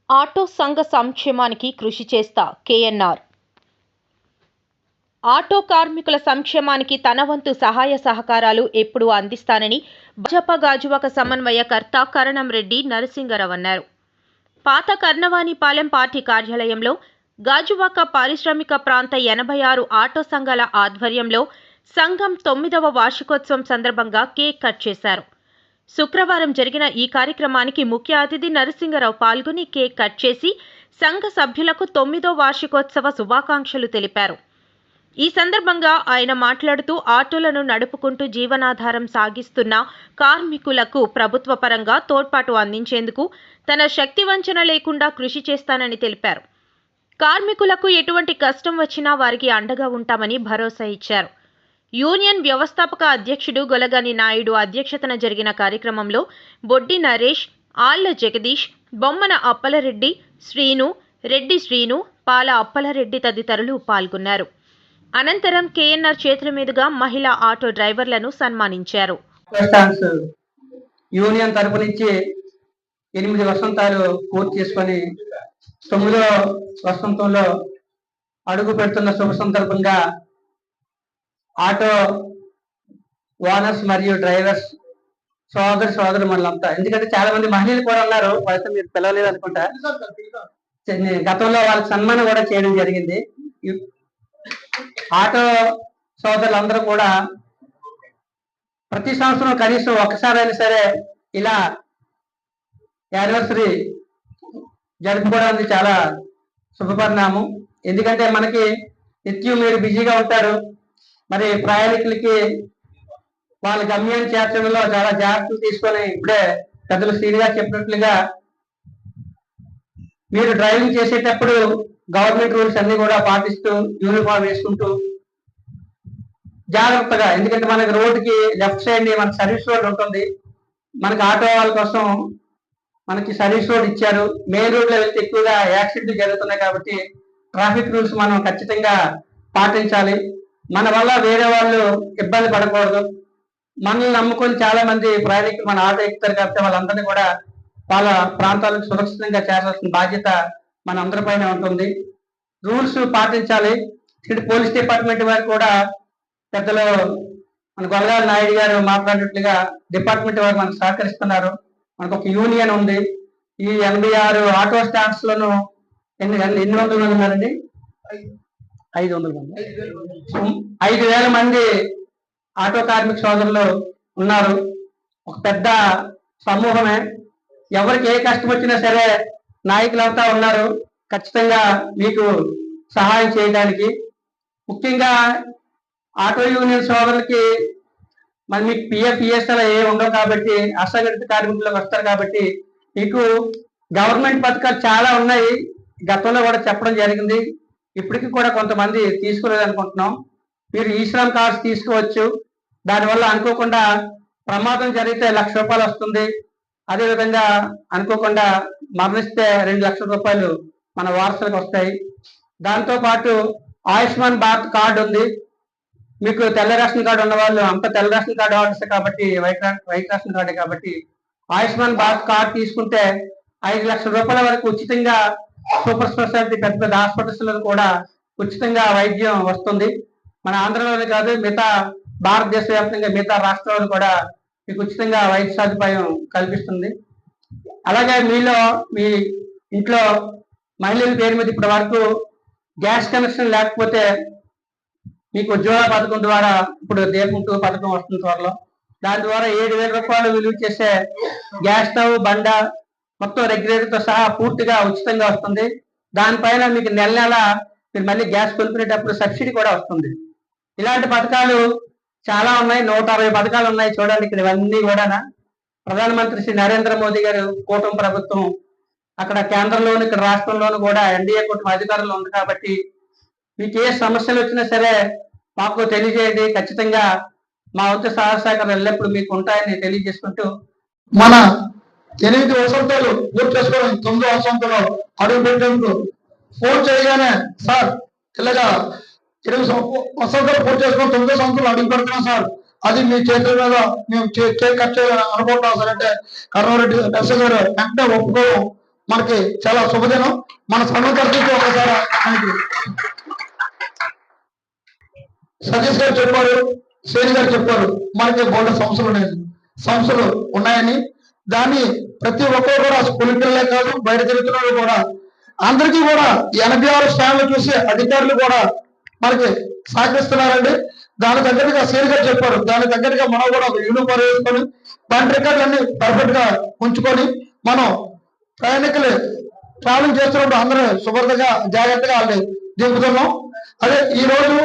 Auto సంఘ సంక్షేమానికి కృషి చేస్తా కేఎన్ఆర్. ఆటో కార్మికుల సంక్షేమానికి తన వంతు సహాయ సహకారాలు ఎప్పుడూ అందిస్తానని భాజపా గాజువాక సమన్వయకర్త కరణం రెడ్డి నరసింగరావు అన్నారు. పాత కర్ణవాణిపాలెం పార్టీ కార్యాలయంలో గాజువాక పారిశ్రామిక ప్రాంత 86 ఆటో సంఘాల ఆధ్వర్యంలో సంఘం 9వ వార్షికోత్సవం సందర్భంగా కేక్ కట్ చేశారు. శుక్రవారం జరిగిన ఈ కార్యక్రమానికి ముఖ్య అతిథి నరసింగరావు పాల్గొని కేక్ కట్ చేసి సంఘ సభ్యులకు 9వ వార్షికోత్సవ శుభాకాంక్షలు తెలిపారు. ఈ సందర్భంగా ఆయన మాట్లాడుతూ ఆటోలను నడుపుకుంటూ జీవనాధారం సాగిస్తున్న కార్మికులకు ప్రభుత్వ పరంగా తోడ్పాటు అందించేందుకు తన శక్తి వంచన లేకుండా కృషి చేస్తానని తెలిపారు. కార్మికులకు ఎటువంటి కష్టం వచ్చినా వారికి అండగా ఉంటామని భరోసా ఇచ్చారు. యూనియన్ వ్యవస్థాపక అధ్యక్షుడు గొలగాని నాయుడు అధ్యక్షతన జరిగిన కార్యక్రమంలో బొడ్డి నరేష్, ఆళ్ల జగదీష్, బొమ్మన అప్పలరెడ్డి, రెడ్డి శ్రీను, పాల అప్పలరెడ్డి తదితరులు పాల్గొన్నారు. అనంతరం కేఎన్ఆర్ చేతుల మీదుగా మహిళా ఆటో డ్రైవర్లను సన్మానించారు. యూనియన్ తరపు నుంచి 8 వసంతాలు పూర్తి చేసుకొని 9వ వసంతంలో అడుగు పెడుతున్న శుభ సందర్భంగా ఆటో ఓనర్స్ మరియు డ్రైవర్స్ సోదరు మనలంతా, ఎందుకంటే చాలా మంది మహిళలు కూడా ఉన్నారు, వాళ్ళతో మీరు పిలవలేదు అనుకుంటా. గతంలో వాళ్ళకి సన్మానం కూడా చేయడం జరిగింది. ఆటో సోదరులందరూ కూడా ప్రతి సంవత్సరం కనీసం ఒక్కసారైనా సరే ఇలా యానివర్సరీ జరుపుకోవడానికి చాలా శుభపరిణామం. ఎందుకంటే మనకి నిత్యం మీరు బిజీగా ఉంటారు, మరి ప్రయాణికులకి వాళ్ళ గమ్యాన్ని చేర్చడంలో చాలా జాగ్రత్తలు తీసుకొని, ఇప్పుడే పెద్దలు శ్రీగా చెప్పినట్లుగా మీరు డ్రైవింగ్ చేసేటప్పుడు గవర్నమెంట్ రూల్స్ అన్ని కూడా పాటిస్తూ యూనిఫామ్ వేసుకుంటూ జాగ్రత్తగా, ఎందుకంటే మనకి రోడ్డుకి లెఫ్ట్ సైడ్ మనకి సర్వీస్ రోడ్ ఉంటుంది. మనకి ఆటో వాళ్ళ కోసం మనకి సర్వీస్ రోడ్ ఇచ్చారు. మెయిన్ రోడ్ లో వెళ్తే ఎక్కువగా యాక్సిడెంట్లు జరుగుతున్నాయి కాబట్టి ట్రాఫిక్ రూల్స్ మనం ఖచ్చితంగా పాటించాలి. మన వల్ల వేరే వాళ్ళు ఇబ్బంది పడకూడదు. మనల్ని నమ్ముకొని చాలా మంది ప్రయాణికులు మన ఆటో ఎక్కుతారు కాబట్టి వాళ్ళందరినీ కూడా వాళ్ళ ప్రాంతాలకు సురక్షితంగా చేరాల్సిన బాధ్యత మన అందరిపైన ఉంటుంది. రూల్స్ పాటించాలి. ఇక్కడ పోలీస్ డిపార్ట్మెంట్ వారు కూడా పెద్దలు మన గొలగాల నాయుడు గారు మాట్లాడినట్లుగా డిపార్ట్మెంట్ వారు మనకు సహకరిస్తున్నారు. మనకు ఒక యూనియన్ ఉంది. ఈ 86 ఆటో స్టాండ్స్ లోను ఎన్ని వందల మంది ఉన్నారండి? 500 మంది, 5,000 మంది ఆటో కార్మిక సోదరులు ఉన్నారు. ఒక పెద్ద సమూహమే. ఎవరికి ఏ కష్టం వచ్చినా సరే నాయకులంతా ఉన్నారు ఖచ్చితంగా మీకు సహాయం చేయడానికి. ముఖ్యంగా ఆటో యూనియన్ సోదరులకి మరి మీకు పిఎఫ్ఈఎస్ఎల్ ఏ ఉండవు కాబట్టి అసంఘటిత కార్మికులకు వస్తారు కాబట్టి మీకు గవర్నమెంట్ పథకాలు చాలా ఉన్నాయి. గతంలో కూడా చెప్పడం జరిగింది. ఇప్పటికీ కూడా కొంతమంది తీసుకోలేదు అనుకుంటున్నాం. మీరు ఈ శ్రమ్ కార్డ్స్ తీసుకోవచ్చు. దానివల్ల అనుకోకుండా ప్రమాదం జరిగితే ₹1,00,000 వస్తుంది. అదేవిధంగా అనుకోకుండా మరణిస్తే ₹2,00,000 మన వారసులకు వస్తాయి. దాంతోపాటు ఆయుష్మాన్ భారత్ కార్డు ఉంది. మీకు తెల్ల రేషన్ కార్డు ఉన్న వాళ్ళు అంత తెల్ల రేషన్ కార్డు ఆర్డర్స్ కాబట్టి వైట్ రేషన్ కార్డు కాబట్టి ఆయుష్మాన్ భారత్ కార్డు తీసుకుంటే ₹5,00,000 వరకు ఉచితంగా సూపర్ స్పెషాలిటీ పెద్ద పెద్ద హాస్పిటల్స్ లో కూడా ఉచితంగా వైద్యం వస్తుంది. మన ఆంధ్రలోనే కాదు, మిగతా భారతదేశ వ్యాప్తంగా మిగతా రాష్ట్రాల్లో కూడా మీకు ఉచితంగా వైద్య సదుపాయం కల్పిస్తుంది. అలాగే మీ ఇంట్లో మహిళల పేరు మీద ఇప్పటి వరకు గ్యాస్ కనెక్షన్ లేకపోతే మీకు ఉజ్వల పథకం ద్వారా ఇప్పుడు దీపం 2 పథకం వస్తుంది త్వరలో. దాని ద్వారా ₹7,000 విలువ చేసే గ్యాస్ స్టవ్, బండ మొత్తం రెగ్యులేటర్తో సహా పూర్తిగా ఉచితంగా వస్తుంది. దానిపైన మీకు నెల నెల మీరు మళ్ళీ గ్యాస్ కొనుక్కునేటప్పుడు సబ్సిడీ కూడా వస్తుంది. ఇలాంటి పథకాలు చాలా ఉన్నాయి. 160 పథకాలు ఉన్నాయి. చూడండి ఇక్కడ ఇవన్నీ కూడా ప్రధానమంత్రి శ్రీ నరేంద్ర మోదీ గారు కూటమి ప్రభుత్వం అక్కడ కేంద్రంలోను ఇక్కడ రాష్ట్రంలోను కూడా ఎన్డీఏ కూటమి అధికారులు ఉంది కాబట్టి మీకు ఏ సమస్యలు వచ్చినా సరే మాకు తెలియజేయండి. ఖచ్చితంగా మా వంతు సహాయ సహకారాలు ఎల్లప్పుడూ మీకు ఉంటాయని తెలియజేసుకుంటూ మన 8 వసంతాలు పూర్తి చేసుకోవడం 9వ వసంతంలో అడుగు పెట్టేందుకు ఫోన్ చేయగానే సార్ ఇలాగా 8 సంవత్సరాలు పూర్తి చేసుకుని 9వ సంవత్సరాలు అడుగు పెడుతున్నాం సార్, అది మీ చేతుల మీద మేము కేక్ కట్ చేయాలని అనుకుంటున్నాం సార్ అంటే కర్ణారెడ్డి నర్సింగ్ గారు వెంటనే ఒప్పుకోవడం మనకి చాలా శుభదినం. మన సంఘం తరఫున ఒకసారి మనకి సతీష్ గారు చెప్పారు, శ్రేణి గారు చెప్పారు, మనకి బోర్డు సంస్థలు ఉన్నాయని. దాన్ని ప్రతి ఒక్కరు కూడా స్కూల్ పిల్లలే కాదు బయట తిరుగుతున్న కూడా అందరికీ కూడా 86 స్టాండ్లు చూసి అధికారులు కూడా మనకి సహకరిస్తున్నారండి. దాని తగ్గట్టుగా శ్రేణి గారు చెప్పారు, దాని తగ్గట్టుగా మనం కూడా ఒక యూనిఫామ్ వేసుకొని బండి రికార్డులన్నీ పర్ఫెక్ట్ గా ఉంచుకొని మనం ప్రయాణికులు ట్రావెలింగ్ చేస్తున్నప్పుడు అందరూ శుభ్రతగా జాగ్రత్తగా వాళ్ళని దింపుతున్నాం. అదే ఈ రోజు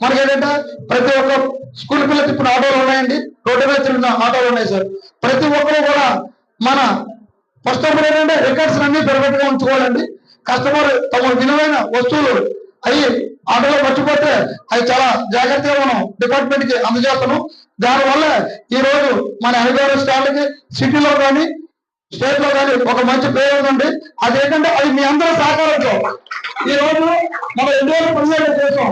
మనకి ఏంటంటే ప్రతి ఒక్క స్కూల్ పిల్లలకి ఇప్పుడు ఆటోలు ఉన్నాయండి, రోడ్డు మీద తిరిగిన ఆటోలు ఉన్నాయి సార్. ప్రతి ఒక్కరు కూడా మన కస్టమర్ ఏంటంటే రికార్డ్స్ అన్ని పర్ఫెక్ట్ గా ఉంచుకోవాలండి. కస్టమర్ తమ విలువైన వస్తువులు అవి ఆటోలో మర్చిపోతే అవి చాలా జాగ్రత్తగా మనం డిపార్ట్మెంట్ కి అందజేస్తాము. దానివల్ల ఈ రోజు మన 86 స్టాండ్లకి సిటీలో కానీ స్టేట్ లో కానీ ఒక మంచి పేరు ఉందండి. అదేంటంటే అది మీ అందరూ సహకారంతో ఈ రోజు మనం 2017లో చేసాం,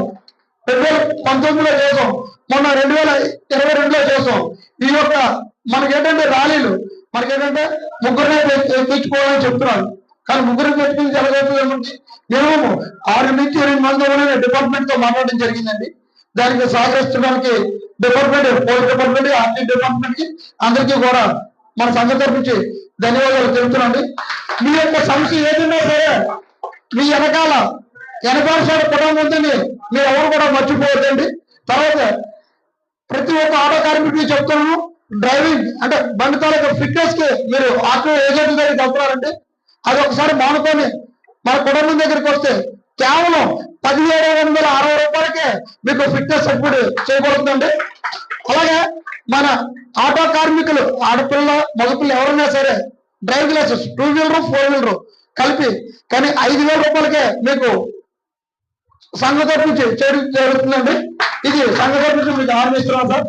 2019లో చేసాం, మొన్న 2022లో చేసాం. ఈ యొక్క మనకేంటంటే ర్యాలీలు మనకేంటంటే ముగ్గురినే తెచ్చుకోవాలని చెప్తున్నారు, కానీ ముగ్గురిని తెచ్చుకుని జరగవుతుంది. మినిమం 6 నుంచి 8 మంది డిపార్ట్మెంట్ తో మాట్లాడడం జరిగిందండి. దానికి సహకరించడానికి department, police department, RT department కి అందరికీ కూడా మన సంఘం తరఫు నుంచి ధన్యవాదాలు తెలుపుతున్నాండి. మీ యొక్క సమస్య ఏదైనా సరే మీ వెనకాల 80% కుటుంబం ఉందని మీరు ఎవరు కూడా మర్చిపోవద్దండి. తర్వాత ప్రతి ఒక్క ఆటో కార్మికుడికి చెప్తున్నాను, డ్రైవింగ్ అంటే బండి తాలూకా ఫిట్నెస్ కి మీరు ఆటో ఏజెంట్ దగ్గరికి వెళ్తున్నారండి. అది ఒకసారి మానుకొని మన కుటుంబం దగ్గరికి వస్తే కేవలం 1760 రూపాయలకే మీకు ఫిట్నెస్ సర్టిఫికేట్ చేయబడుతుందండి. అలాగే మన ఆటో కార్మికులు ఆడపిల్ల మగపిల్ల ఎవరైనా సరే డ్రైవింగ్ లైసెన్స్ 2 వీలర్ 4 వీలర్ కలిపి కానీ 5000 రూపాయలకే మీకు సంఘ తరఫు నుంచి చేయడం జరుగుతుందండి. ఇది సంఘ తరఫు నుంచి మీకు ఆరంభిస్తున్నాం సార్.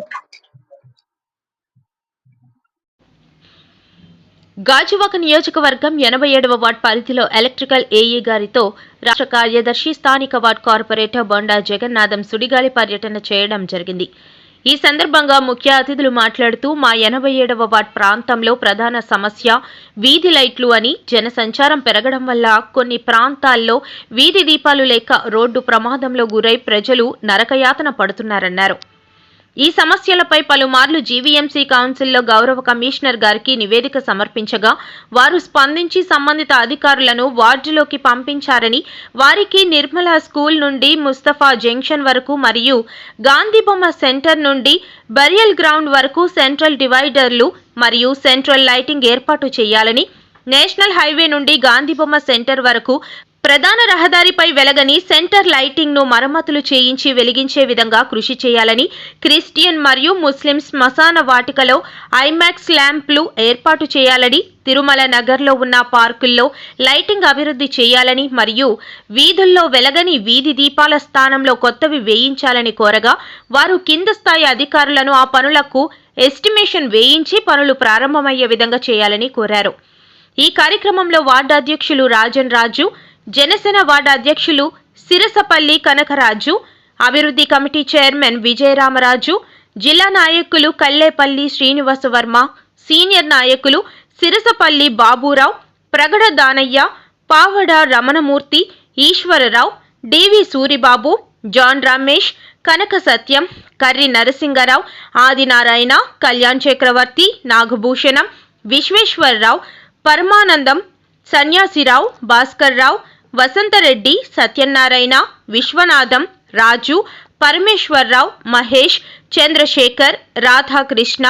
గాజువాక నియోజకవర్గం 87వ వార్డ్ పరిధిలో ఎలక్ట్రికల్ ఏఈ గారితో రాష్ట్ర కార్యదర్శి స్థానిక వార్డ్ కార్పొరేటర్ బొండా జగన్నాథం సుడిగాలి పర్యటన చేయడం జరిగింది. ఈ సందర్భంగా ముఖ్య అతిథులు మాట్లాడుతూ మా 87వ వార్డ్ ప్రాంతంలో ప్రధాన సమస్య వీధి లైట్లు అని, జనసంచారం పెరగడం వల్ల కొన్ని ప్రాంతాల్లో వీధి దీపాలు లేక రోడ్డు ప్రమాదంలో గురై ప్రజలు నరకయాతన పడుతున్నారన్నారు. ఈ సమస్యలపై పలుమార్లు జీవీఎంసీ కౌన్సిల్లో గౌరవ కమిషనర్ గారికి నివేదిక సమర్పించగా వారు స్పందించి సంబంధిత అధికారులను వార్డులోకి పంపించారని, వారికి నిర్మల స్కూల్ నుండి ముస్తఫా జంక్షన్ వరకు మరియు గాంధీబొమ్మ సెంటర్ నుండి బరియల్ గ్రౌండ్ వరకు సెంట్రల్ డివైడర్లు మరియు సెంట్రల్ లైటింగ్ ఏర్పాటు చేయాలని, నేషనల్ హైవే నుండి గాంధీబొమ్మ సెంటర్ వరకు ప్రధాన రహదారిపై వెలగని సెంటర్ లైటింగ్ ను మరమ్మతులు చేయించి వెలిగించే విధంగా కృషి చేయాలని, క్రిస్టియన్ మరియు ముస్లిం శ్మశాన వాటికలో ఐమాక్స్ ల్యాంప్లు ఏర్పాటు చేయాలని, తిరుమల నగర్లో ఉన్న పార్కుల్లో లైటింగ్ అభివృద్ధి చేయాలని మరియు వీధుల్లో వెలగని వీధి దీపాల స్థానంలో కొత్తవి వేయించాలని కోరగా వారు కింద స్థాయి అధికారులను ఆ పనులకు ఎస్టిమేషన్ వేయించి పనులు ప్రారంభమయ్యే విధంగా చేయాలని కోరారు. ఈ కార్యక్రమంలో వార్డు అధ్యక్షులు రాజన్ రాజు, జనసేన వార్డు అధ్యక్షులు సిరసపల్లి కనకరాజు, అభివృద్ధి కమిటీ చైర్మన్ విజయరామరాజు, జిల్లా నాయకులు కల్లేపల్లి శ్రీనివాసవర్మ, సీనియర్ నాయకులు సిరసపల్లి బాబురావు, ప్రగడ దానయ్య, పావడ రమణమూర్తి, ఈశ్వరరావు, డివి సూరిబాబు, జాన్ రమేష్, కనక సత్యం, కర్రి నరసింగరావు, ఆదినారాయణ, కళ్యాణ్ చక్రవర్తి, నాగభూషణం, విశ్వేశ్వరరావు, పరమానందం, సన్యాసిరావు, భాస్కర్రావు, వసంతరెడ్డి, సత్యనారాయణ, విశ్వనాథం, రాజు, పరమేశ్వరరావు, మహేష్, చంద్రశేఖర్, రాధాకృష్ణ,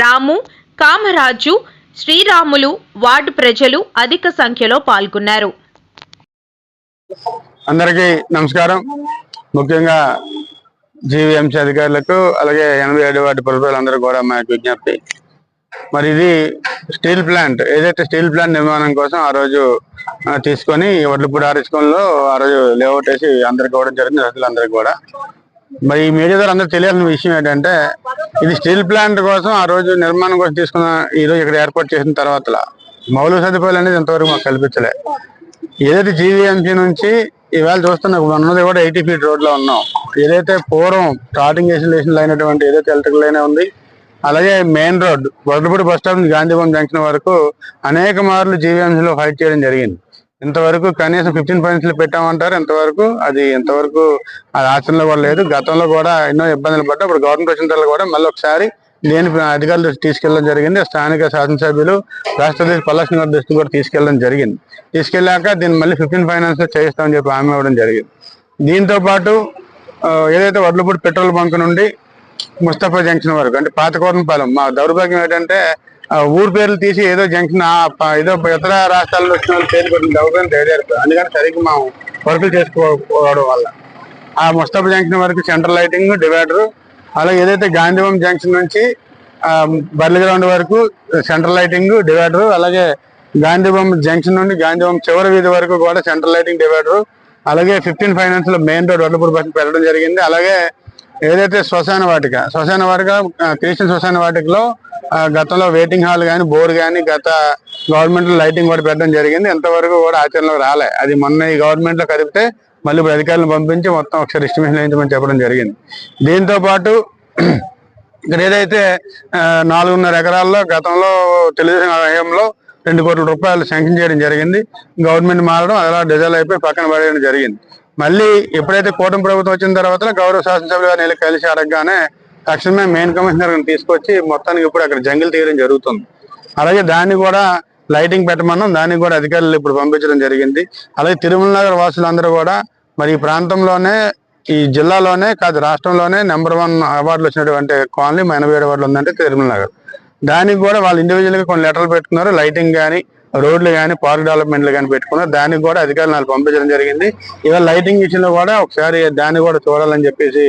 రాము, కామరాజు, శ్రీరాములు, వార్డు ప్రజలు అధిక సంఖ్యలో పాల్గొన్నారు. అందరికీ నమస్కారం. ముఖ్యంగా జీవీఎంసీ అధికారులకు అలాగే 87 వార్డు ప్రజలందరూ కూడా మా విజ్ఞప్తి. మరి ఇది స్టీల్ ప్లాంట్, ఏదైతే స్టీల్ ప్లాంట్ నిర్మాణం కోసం ఆ రోజు తీసుకొని వడ్లపూడి ఆర్ఎస్కంలో ఆ రోజు లేఅవుట్ వేసి అందరికి ఇవ్వడం జరిగింది, రైతులందరికీ కూడా. మరి ఈ మీడియా ద్వారా అందరూ తెలియాల్సిన విషయం ఏంటంటే ఇది స్టీల్ ప్లాంట్ కోసం ఆ రోజు నిర్మాణం కోసం తీసుకున్న ఈ రోజు ఇక్కడ ఏర్పాటు చేసిన తర్వాత మౌలిక సదుపాయాలు అనేది ఇంతవరకు మాకు కల్పించలే. ఏదైతే జీవీఎంసీ నుంచి ఇవాళ చూస్తున్నా ఉన్నది కూడా 80 ఫీట్ రోడ్ లో ఉన్నాం. ఏదైతే పూర్వం స్టార్టింగ్ ఎస్టిలేషన్ అయినటువంటి ఏదైతే ఎలక్ట్రికల్ లైన్ ఉంది, అలాగే main road Vadlapudi bus stop నుంచి గాంధీభవన్ జంక్షన్ వరకు అనేక మార్లు జీవీఎంసీలో ఫైట్ చేయడం జరిగింది. ఇంతవరకు కనీసం 15 ఫైనాన్స్ పెట్టామంటారు, ఇంతవరకు అది ఆచరణలో కూడా లేదు. గతంలో కూడా ఎన్నో ఇబ్బందులు పడ్డా ఇప్పుడు గవర్నమెంట్ వచ్చిన తర్వాత కూడా మళ్ళీ ఒకసారి దేని అధికారులు తీసుకెళ్ళడం జరిగింది. స్థానిక శాసనసభ్యులు రాష్ట్రపతి పల్లశ్రీ గారి దృష్టి కూడా తీసుకెళ్ళడం జరిగింది. తీసుకెళ్ళాక దీన్ని మళ్ళీ 15 ఫైనాన్స్ చేయిస్తామని చెప్పి హామీ ఇవ్వడం జరిగింది. దీంతో పాటు ఏదైతే వడ్లపూడి పెట్రోల్ బంక్ నుండి ముస్తఫా జంక్షన్ వరకు అంటే పాతకోటంపాలెం, మా దౌర్భాగ్యం ఏంటంటే ఊరు పేర్లు తీసి ఏదో జంక్షన్ ఏదో ఇతర రాష్ట్రాల్లో వచ్చిన వాళ్ళు పేరు పెట్టిన దౌర్భాగ్యం తయారు. అందుకని సరిగ్గా మనం వర్కులు చేసుకోవడం వల్ల ఆ ముస్తఫా జంక్షన్ వరకు సెంట్రల్ లైటింగ్, డివైడర్, అలాగే ఏదైతే గాంధీభవన్ జంక్షన్ నుంచి బర్లీ గ్రౌండ్ వరకు సెంట్రల్ లైటింగ్, డివైడర్, అలాగే గాంధీభవన్ జంక్షన్ నుండి గాంధీభవన్ చివరి వీధి వరకు కూడా సెంట్రల్ లైటింగ్, డివైడర్, అలాగే 15 ఫైనాన్స్ లో మెయిన్ రోడ్ వడ్లపూడి బస్సు పెట్టడం జరిగింది. అలాగే ఏదైతే శ్మశాన వాటిక క్రిస్టియన్ శ్మశాన వాటికలో గతంలో వెయిటింగ్ హాల్ కానీ బోర్ కానీ గత గవర్నమెంట్ లైటింగ్ కూడా పెట్టడం జరిగింది. ఎంతవరకు కూడా ఆచరణలోకి రాలే. అది మొన్న ఈ గవర్నమెంట్ లో కలిపితే మళ్ళీ ఇప్పుడు అధికారులను పంపించి మొత్తం ఒకసారి ఎస్టిమేషన్ వేయించమని చెప్పడం జరిగింది. దీంతో పాటు ఇక్కడ ఏదైతే 4.5 ఎకరాల్లో గతంలో తెలుగుదేశం హయాంలో 2 కోట్ల రూపాయలు శాంక్షన్ చేయడం జరిగింది. గవర్నమెంట్ మారడం అలా డిజైల్ అయిపోయి పక్కన పడేయడం జరిగింది. మళ్ళీ ఎప్పుడైతే కూటమి ప్రభుత్వం వచ్చిన తర్వాత గౌరవ శాసనసభ్యులు గారిని కలిసి అడగగానే తక్షణమే మెయిన్ కమిషనర్ తీసుకొచ్చి మొత్తానికి ఇప్పుడు అక్కడ జంగిల్ తీయడం జరుగుతుంది. అలాగే దాన్ని కూడా లైటింగ్ పెట్టమన్నాం, దానికి కూడా అధికారులు ఇప్పుడు పంపించడం జరిగింది. అలాగే తిరుమల నగర్ వాసులందరూ కూడా మరి ఈ ప్రాంతంలోనే, ఈ జిల్లాలోనే కాదు రాష్ట్రంలోనే నెంబర్ 1 అవార్డులు వచ్చినటువంటి కాలనీ 87 అవార్డులు ఉందంటే తిరుమల నగర్. దానికి కూడా వాళ్ళు ఇండివిజువల్ గా కొన్ని లెటర్లు పెట్టుకున్నారు. లైటింగ్ కానీ, రోడ్లు కానీ, పార్క్ డెవలప్మెంట్లు కానీ పెట్టుకున్నారు. దానికి కూడా అధికారులు పంపించడం జరిగింది. ఇవాళ లైటింగ్ విషయంలో కూడా ఒకసారి దాన్ని కూడా చూడాలని చెప్పేసి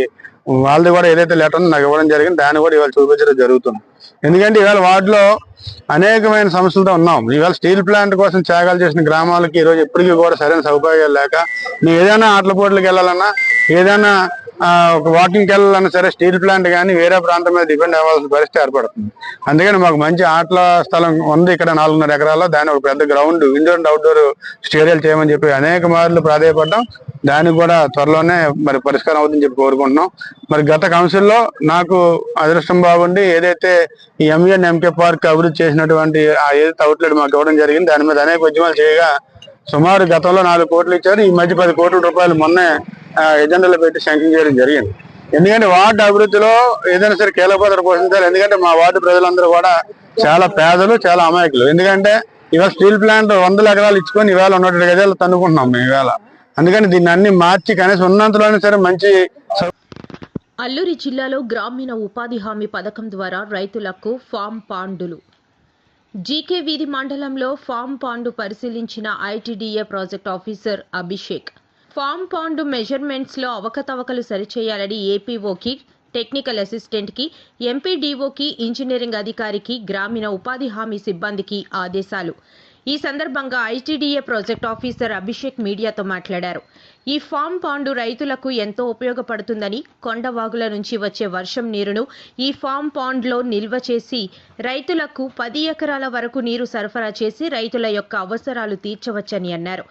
వాళ్ళది కూడా ఏదైతే లెటర్ ఉందో నాకు ఇవ్వడం జరిగింది. దాన్ని కూడా ఇవాళ చూపించడం జరుగుతుంది. ఎందుకంటే ఇవాళ వార్డులో అనేకమైన సమస్యలతో ఉన్నాం. ఇవాళ స్టీల్ ప్లాంట్ కోసం త్యాగాలు చేసిన గ్రామాలకి ఈ రోజు ఎప్పటికీ కూడా సరైన సౌకర్యాలు లేక నువ్వు ఏదైనా ఆటల పోటీలకు వెళ్ళాలన్నా, ఏదైనా ఒక వాకింగ్కి వెళ్ళాలన్నా సరే స్టీల్ ప్లాంట్ కానీ వేరే ప్రాంతం మీద డిపెండ్ అవ్వాల్సిన పరిస్థితి ఏర్పడుతుంది. అందుకని మాకు మంచి ఆటల స్థలం ఉంది ఇక్కడ 4.5 ఎకరాల్లో. దాన్ని ఒక పెద్ద గ్రౌండ్, ఇండోర్ అండ్ అవుట్డోర్ స్టేడియాలు చేయమని చెప్పి అనేక మార్లు ప్రాధాయపడ్డాం. దానికి కూడా త్వరలోనే మరి పరిష్కారం అవుతుందని చెప్పి కోరుకుంటున్నాం. మరి గత కౌన్సిల్లో నాకు అదృష్టం బాగుండి ఏదైతే ఈ ఎంఎన్ ఎంకే పార్క్ అభివృద్ధి చేసినటువంటి ఏదైతే అవుట్లెట్ మాకు ఇవ్వడం జరిగింది. దాని మీద అనేక ఉద్యమాలు చేయగా సుమారు గతంలో 4 కోట్లు ఇచ్చారు. ఈ మధ్య 10 కోట్ల రూపాయలు మొన్నే ఎజెండాలో పెట్టి శాంక్షన్ చేయడం జరిగింది. ఎందుకంటే వార్డు అభివృద్ధిలో ఏదైనా సరే కీలక పాత్ర పోషించాలి. ఎందుకంటే మా వార్డు ప్రజలందరూ కూడా చాలా పేదలు, చాలా అమాయకులు. ఎందుకంటే ఇవాళ స్టీల్ ప్లాంట్ 100 ఎకరాలు ఇచ్చుకొని ఇవాళ 100 గజాలు తన్నుకుంటున్నాం మేము ఇవాళ. అందుకని దీన్ని అన్ని మార్చి కనీసం ఉన్నంతలోనే సరే మంచి. అల్లూరి జిల్లాలో గ్రామీణ ఉపాధి హామీ పథకం ద్వారా రైతులకు ఫామ్ పాండులు. జీకే వీధి మండలంలో ఫామ్ పాండు పరిశీలించిన ITDA project officer Abhishek. Farm pond మెజర్మెంట్స్లో అవకతవకలు సరిచేయాలని ఏపీఓకి, టెక్నికల్ అసిస్టెంట్కి, ఎంపీడీఓకి, ఇంజనీరింగ్ అధికారికి, గ్రామీణ ఉపాధి హామీ సిబ్బందికి ఆదేశాలు. ఈ సందర్భంగా ఐటీడీఏ ప్రాజెక్ట్ ఆఫీసర్ అభిషేక్ మీడియాతో మాట్లాడారు. ఈ ఫామ్ పాండు రైతులకు ఎంతో ఉపయోగపడుతుందని, కొండవాగుల నుంచి వచ్చే వర్షం నీరును ఈ ఫామ్ పాండ్లో నిల్వ చేసి రైతులకు 10 ఎకరాల వరకు నీరు సరఫరా చేసి రైతుల యొక్క అవసరాలు తీర్చవచ్చని అన్నారు.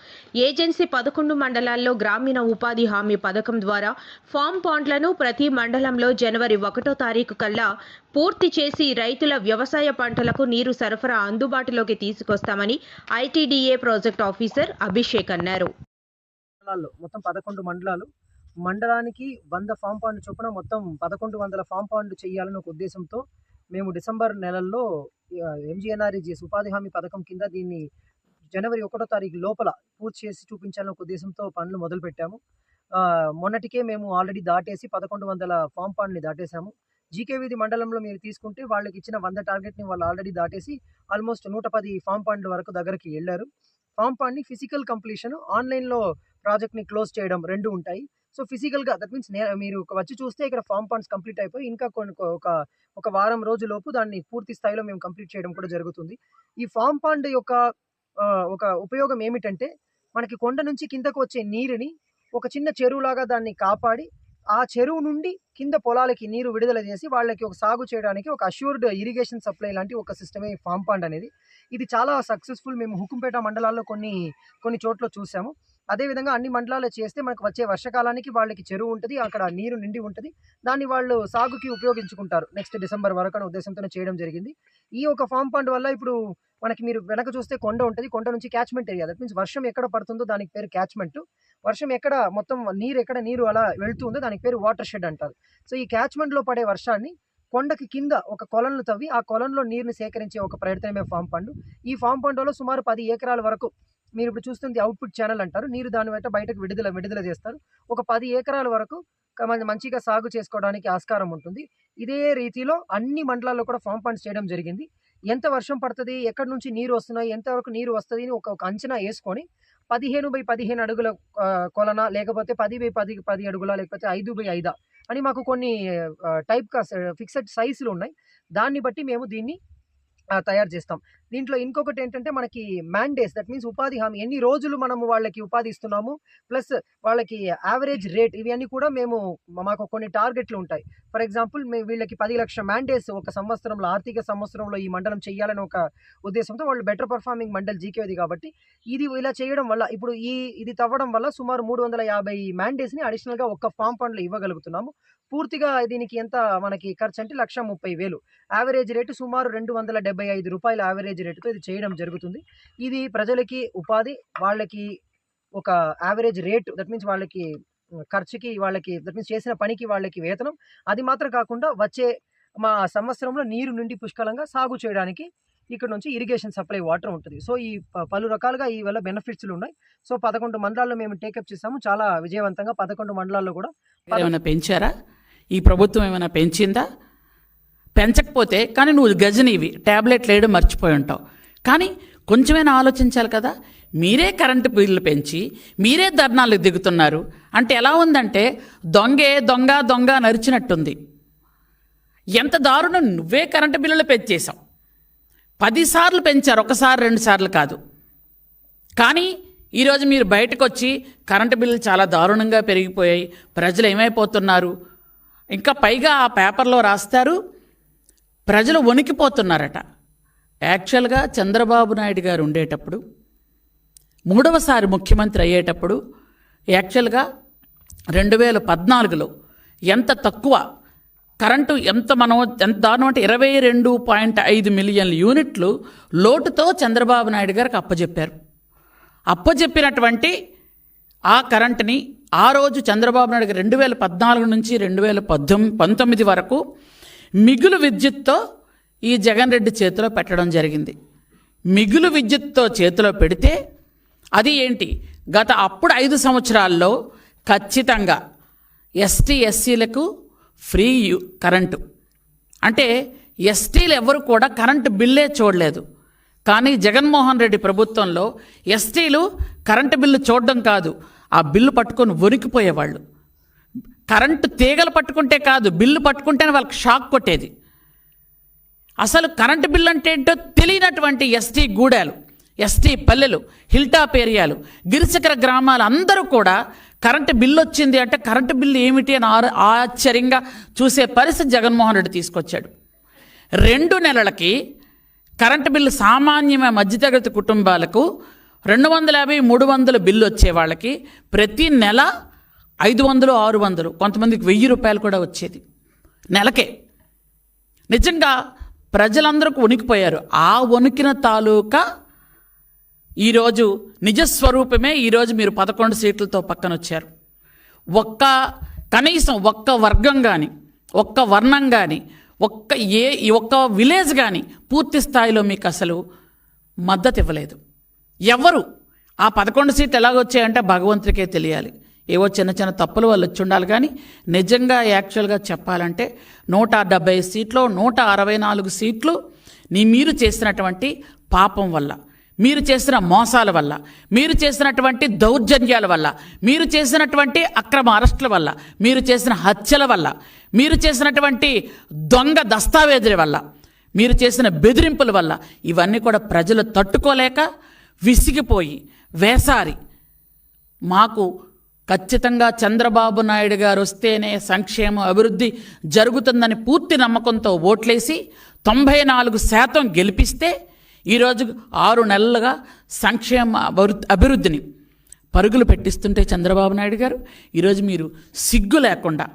ఏజెన్సీ 11 మండలాల్లో గ్రామీణ ఉపాధి హామీ పథకం ద్వారా ఫామ్ పాండ్లను ప్రతి మండలంలో జనవరి 1వ తారీఖు కల్లా పూర్తి చేసి రైతుల వ్యవసాయ పంటలకు నీరు సరఫరా అందుబాటులోకి తీసుకొస్తామని ఐటీడీఏ ప్రాజెక్ట్ ఆఫీసర్ అభిషేక్ అన్నారు. మొత్తం 11 మండలాలు, మండలానికి 100 ఫామ్ పాండ్ చొప్పున మొత్తం 1100 ఫామ్ పాండ్ చేయాలని ఒక ఉద్దేశంతో మేము డిసెంబర్ నెలల్లో ఎంజీఎన్ఆర్ఈజీఎస్ ఉపాధి హామీ పథకం కింద దీన్ని జనవరి 1వ తారీఖు లోపల పూర్తి చేసి చూపించాలని ఒక ఉద్దేశంతో పనులు మొదలుపెట్టాము. మొన్నటికే మేము ఆల్రెడీ దాటేసి 1100 ఫామ్ పాండ్ని దాటేశాము. జీకే వీధి మండలంలో మీరు తీసుకుంటే వాళ్ళకి ఇచ్చిన 100 టార్గెట్ని వాళ్ళు ఆల్రెడీ దాటేసి ఆల్మోస్ట్ 110 ఫామ్ పాండ్ల వరకు దగ్గరికి వెళ్ళారు. ఫామ్ పాండ్ని ఫిజికల్ కంప్లీషన్, ఆన్లైన్లో ప్రాజెక్ట్ని క్లోజ్ చేయడం 2 ఉంటాయి. సో ఫిజికల్గా దట్ మీన్స్ మీరు వచ్చి చూస్తే ఇక్కడ ఫామ్ పాండ్స్ కంప్లీట్ అయిపోయి ఇంకా ఒక వారం రోజులోపు దాన్ని పూర్తి స్థాయిలో మేము కంప్లీట్ చేయడం కూడా జరుగుతుంది. ఈ ఫామ్ పాండ్ యొక్క ఒక ఉపయోగం ఏమిటంటే మనకి కొండ నుంచి కిందకు వచ్చే నీరుని ఒక చిన్న చెరువులాగా దాన్ని కాపాడి ఆ చెరువు నుండి కింద పొలాలకి నీరు విడుదల చేసి వాళ్ళకి ఒక సాగు చేయడానికి ఒక అష్యూర్డ్ ఇరిగేషన్ సప్లై లాంటి ఒక సిస్టమే ఫామ్ పాండ్ అనేది. ఇది చాలా సక్సెస్ఫుల్. మేము హుకుంపేట మండలాల్లో కొన్ని చోట్ల చూసాము. అదేవిధంగా అన్ని మండలాల్లో చేస్తే మనకు వచ్చే వర్షకాలానికి వాళ్ళకి చెరువు ఉంటుంది, అక్కడ నీరు నిండి ఉంటుంది, దాన్ని వాళ్ళు సాగుకి ఉపయోగించుకుంటారు నెక్స్ట్ డిసెంబర్ వరకు అనే ఉద్దేశంతోనే చేయడం జరిగింది. ఈ ఒక ఫామ్ పాండ్ వల్ల ఇప్పుడు మనకి మీరు వెనక చూస్తే కొండ ఉంటుంది, కొండ నుంచి క్యాచ్మెంట్ ఏరియా, దట్ మీన్స్ వర్షం ఎక్కడ పడుతుందో దానికి పేరు క్యాచ్మెంట్. వర్షం ఎక్కడ మొత్తం నీరు అలా వెళ్తుందో దానికి పేరు వాటర్ షెడ్ అంటారు. సో ఈ క్యాచ్మెంట్లో పడే వర్షాన్ని కొండకి కింద ఒక కొలన్లు తవ్వి ఆ కొలన్లో నీరుని సేకరించే ఒక ప్రయత్నమే ఫామ్ పండు. ఈ ఫామ్ పండులో సుమారు 10 ఎకరాల వరకు మీరు ఇప్పుడు చూస్తుంది అవుట్పుట్ ఛానల్ అంటారు, నీరు దాని వెంట బయటకు విడుదల చేస్తారు. ఒక 10 ఎకరాల వరకు మంచిగా సాగు చేసుకోవడానికి ఆస్కారం ఉంటుంది. ఇదే రీతిలో అన్ని మండలాల్లో కూడా ఫామ్ పండ్స్ చేయడం జరిగింది. ఎంత వర్షం పడుతుంది, ఎక్కడి నుంచి నీరు వస్తున్నాయి, ఎంతవరకు నీరు వస్తుంది అని ఒక అంచనా వేసుకొని 15x15 అడుగుల కొలన, లేకపోతే 10x10 అడుగుల, లేకపోతే 5x5 అని మాకు కొన్ని టైప్ ఫిక్స్డ్ సైజులు ఉన్నాయి. దాన్ని బట్టి మేము దీన్ని తయారు చేస్తాం. దీంట్లో ఇంకొకటి ఏంటంటే మనకి మ్యాండేస్, దట్ మీన్స్ ఉపాధి హామీ, ఎన్ని రోజులు మనము వాళ్ళకి ఉపాధి ఇస్తున్నాము, ప్లస్ వాళ్ళకి యావరేజ్ రేట్, ఇవన్నీ కూడా మాకు కొన్ని టార్గెట్లు ఉంటాయి. ఫర్ ఎగ్జాంపుల్ వీళ్ళకి 10 లక్షల మ్యాండేస్ ఒక సంవత్సరంలో, ఆర్థిక సంవత్సరంలో ఈ మండలం చేయాలని ఒక ఉద్దేశంతో వాళ్ళు బెటర్ పర్ఫార్మింగ్ మండల్ జీకేది కాబట్టి ఇది ఇలా చేయడం వల్ల ఇప్పుడు ఇది తవ్వడం వల్ల సుమారు 350 మ్యాండేస్ని అడిషనల్గా ఒక ఫామ్ పండ్లో ఇవ్వగలుగుతున్నాము. పూర్తిగా దీనికి ఎంత మనకి ఖర్చు అంటే 1,30,000. యావరేజ్ రేటు సుమారు 275 రూపాయల యావరేజ్ రేటుతో ఇది చేయడం జరుగుతుంది. ఇది ప్రజలకి ఉపాధి, వాళ్ళకి ఒక యావరేజ్ రేటు, దట్ మీన్స్ వాళ్ళకి ఖర్చుకి, వాళ్ళకి దట్ మీన్స్ చేసిన పనికి వాళ్ళకి వేతనం. అది మాత్రం కాకుండా వచ్చే మా సంవత్సరంలో నీరు నుండి పుష్కలంగా సాగు చేయడానికి ఇక్కడ నుంచి ఇరిగేషన్ సప్లై వాటర్ ఉంటుంది. సో ఈ పలు రకాలుగా ఈ వల్ల బెనిఫిట్స్లు ఉన్నాయి. సో 11 మండలాల్లో మేము టేకప్ చేసాము, చాలా విజయవంతంగా. 11 మండలాల్లో కూడా ఏమైనా పెంచారా? ఈ ప్రభుత్వం ఏమైనా పెంచిందా? పెంచకపోతే కానీ నువ్వు గజనీవి ట్యాబ్లెట్లు వేయడం మర్చిపోయి ఉంటావు. కానీ కొంచెమైనా ఆలోచించాలి కదా. మీరే కరెంటు బిల్లు పెంచి మీరే ధర్నాలకు దిగుతున్నారు అంటే ఎలా ఉందంటే దొంగ నరిచినట్టుంది. ఎంత దారుణం! నువ్వే కరెంటు బిల్లులు పెంచేశావు. 10 సార్లు పెంచారు, ఒకసారి 2 సార్లు కాదు. కానీ ఈరోజు మీరు బయటకు వచ్చి కరెంటు బిల్లులు చాలా దారుణంగా పెరిగిపోయాయి, ప్రజలు ఏమైపోతున్నారు, ఇంకా పైగా ఆ పేపర్లో రాస్తారు ప్రజలు వణికిపోతున్నారట. యాక్చువల్గా చంద్రబాబు నాయుడు గారు ఉండేటప్పుడు, 3వసారి ముఖ్యమంత్రి అయ్యేటప్పుడు, యాక్చువల్గా 2014లో ఎంత తక్కువ కరెంటు ఎంత దారుణం అంటే 22.5 మిలియన్ల యూనిట్లు లోటుతో చంద్రబాబు నాయుడు గారికి అప్పజెప్పినటువంటి ఆ కరెంటుని ఆ రోజు చంద్రబాబు నాయుడు గారు 2014 నుంచి 2019 వరకు మిగులు విద్యుత్తో ఈ జగన్ రెడ్డి చేతిలో పెట్టడం జరిగింది. మిగులు విద్యుత్తో చేతిలో పెడితే అది ఏంటి, అప్పుడు 5 సంవత్సరాల్లో ఖచ్చితంగా ఎస్టీ ఎస్సీలకు ఫ్రీ కరెంటు, అంటే ఎస్టీలు ఎవరు కూడా కరెంటు బిల్లే చూడలేదు. కానీ జగన్మోహన్ రెడ్డి ప్రభుత్వంలో ఎస్టీలు కరెంటు బిల్లు చూడడం కాదు, ఆ బిల్లు పట్టుకొని వణికిపోయేవాళ్ళు. కరెంటు తీగలు పట్టుకుంటే కాదు, బిల్లు పట్టుకుంటేనే వాళ్ళకి షాక్ కొట్టేది. అసలు కరెంటు బిల్లు అంటే ఏంటో తెలియనటువంటి ఎస్టీ గూడాలు, ఎస్టీ పల్లెలు, హిల్టాప్ ఏరియాలు, గిరిశిఖర గ్రామాలు అందరూ కూడా కరెంటు బిల్లు వచ్చింది అంటే కరెంటు బిల్లు ఏమిటి అని ఆశ్చర్యంగా చూసే పరిస్థితి జగన్మోహన్ రెడ్డి తీసుకొచ్చాడు. 2 నెలలకి కరెంటు బిల్లు సామాన్యమైన మధ్యతరగతి కుటుంబాలకు 250-300 బిల్లు వచ్చే వాళ్ళకి ప్రతి నెల 500-600, కొంతమందికి 1000 రూపాయలు కూడా వచ్చేది నెలకే. నిజంగా ప్రజలందరూ వణికిపోయారు. ఆ వణికిన తాలూకా ఈరోజు నిజస్వరూపమే. ఈరోజు మీరు 11 సీట్లతో పక్కన వచ్చారు. కనీసం ఒక్క వర్గం కానీ, ఒక్క వర్ణం కానీ, ఒక్క విలేజ్ కానీ పూర్తి స్థాయిలో మీకు అసలు మద్దతు ఇవ్వలేదు. ఎవరు ఆ 11 సీట్లు ఎలాగొచ్చాయంటే భగవంతుడికే తెలియాలి. ఏవో చిన్న చిన్న తప్పులు వాళ్ళు వచ్చి ఉండాలి. కానీ నిజంగా యాక్చువల్గా చెప్పాలంటే 170 సీట్లు, 164 సీట్లు మీరు చేసినటువంటి పాపం వల్ల, మీరు చేసిన మోసాల వల్ల, మీరు చేసినటువంటి దౌర్జన్యాల వల్ల, మీరు చేసినటువంటి అక్రమ అరెస్టుల వల్ల, మీరు చేసిన హత్యల వల్ల, మీరు చేసినటువంటి దొంగ దస్తావేజుల వల్ల, మీరు చేసిన బెదిరింపుల వల్ల ఇవన్నీ కూడా ప్రజలు తట్టుకోలేక విసిగిపోయి వేసారి మాకు ఖచ్చితంగా చంద్రబాబు నాయుడు గారు వస్తేనే సంక్షేమం అభివృద్ధి జరుగుతుందని పూర్తి నమ్మకంతో ఓట్లేసి 94% గెలిపిస్తే ఈరోజు 6 నెలలుగా సంక్షేమ అభివృద్ధిని పరుగులు పెట్టిస్తుంటే చంద్రబాబు నాయుడు గారు ఈరోజు మీరు సిగ్గు లేకుండా,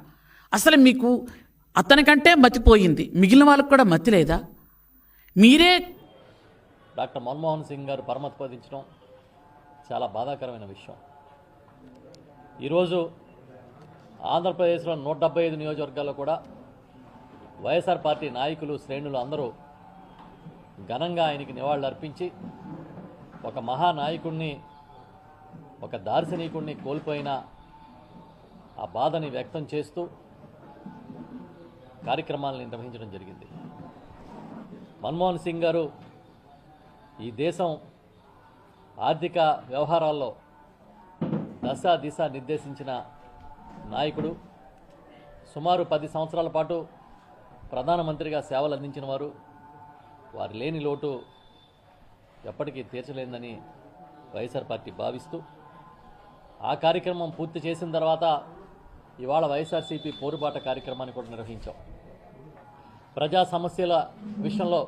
అసలు మీకు అతనికంటే మతిపోయింది, మిగిలిన వాళ్ళకు కూడా మతి లేదా? మీరే డాక్టర్ మన్మోహన్ సింగ్ గారు పరమపదించడం చాలా బాధాకరమైన విషయం. ఈరోజు ఆంధ్రప్రదేశ్లో 175 నియోజకవర్గాల్లో కూడా వైఎస్ఆర్ పార్టీ నాయకులు, శ్రేణులు అందరూ ఘనంగా ఆయనకి నివాళులు అర్పించి ఒక మహానాయకుడిని, ఒక దార్శనికుడిని కోల్పోయిన ఆ బాధని వ్యక్తం చేస్తూ కార్యక్రమాలను నిర్వహించడం జరిగింది. మన్మోహన్ సింగ్ గారు ఈ దేశం ఆర్థిక వ్యవహారాల్లో దిశ నిర్దేశించిన నాయకుడు. సుమారు 10 సంవత్సరాల పాటు ప్రధానమంత్రిగా సేవలు అందించిన వారు. వారి లేని లోటు ఎప్పటికీ తీర్చలేదని వైఎస్ఆర్ పార్టీ భావిస్తూ ఆ కార్యక్రమం పూర్తి చేసిన తర్వాత ఇవాళ వైఎస్ఆర్సీపీ పోరుబాట కార్యక్రమాన్ని కూడా నిర్వహించాం. ప్రజా సమస్యల విషయంలో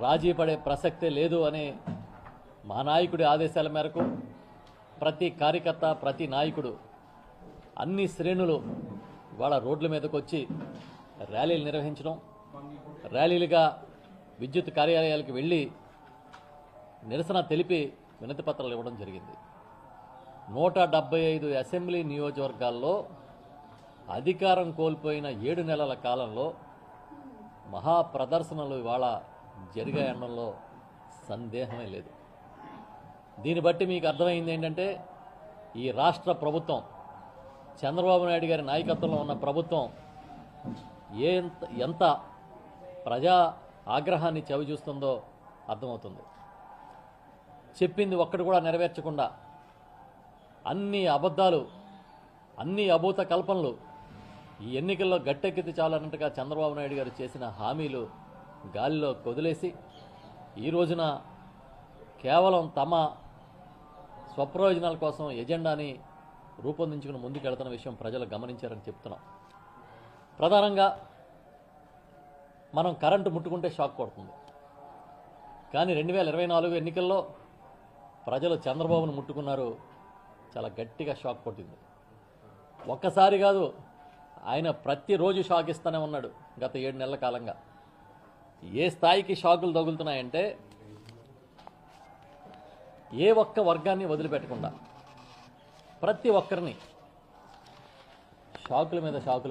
రాజీ పడే ప్రసక్తే లేదు అనే మా నాయకుడి ఆదేశాల మేరకు ప్రతి కార్యకర్త, ప్రతి నాయకుడు, అన్ని శ్రేణులు ఇవాళ రోడ్ల మీదకు వచ్చి ర్యాలీలు నిర్వహించడం, ర్యాలీలుగా విద్యుత్ కార్యాలయాలకు వెళ్ళి నిరసన తెలిపి వినతి పత్రాలు ఇవ్వడం జరిగింది. 175 అసెంబ్లీ నియోజకవర్గాల్లో అధికారం కోల్పోయిన 7 నెలల కాలంలో మహాప్రదర్శనలు ఇవాళ జరిగాయనడంలో సందేహమే లేదు. దీన్ని బట్టి మీకు అర్థమైంది ఏంటంటే ఈ రాష్ట్ర ప్రభుత్వం, చంద్రబాబు నాయుడు గారి నాయకత్వంలో ఉన్న ప్రభుత్వం ఎంత ప్రజా ఆగ్రహాన్ని చవిచూస్తుందో అర్థమవుతుంది. చెప్పింది ఒక్కటి కూడా నెరవేర్చకుండా అన్ని అబద్ధాలు, అన్ని అభూత కల్పనలు, ఈ ఎన్నికల్లో గట్టెక్కితే చాలన్నట్టుగా చంద్రబాబు నాయుడు గారు చేసిన హామీలు గాలిలో కొదిలేసి ఈ రోజున కేవలం తమ స్వప్రయోజనాల కోసం ఎజెండాని రూపొందించుకుని ముందుకెళ్తున్న విషయం ప్రజలు గమనించారని చెప్తున్నాం. ప్రధానంగా మనం కరెంటు ముట్టుకుంటే షాక్ కొడుతుంది. కానీ 2024 ఎన్నికల్లో ప్రజలు చంద్రబాబును ముట్టుకున్నారు, చాలా గట్టిగా షాక్ కొట్టింది. ఒక్కసారి కాదు, ఆయన ప్రతిరోజు షాక్ ఇస్తూనే ఉన్నాడు గత 7 నెలల కాలంగా. ఏ స్థాయికి షాకులు తగులుతున్నాయంటే ఏ ఒక్క వర్గాన్ని వదిలిపెట్టకుండా ప్రతి ఒక్కరిని షాకుల మీద షాకులు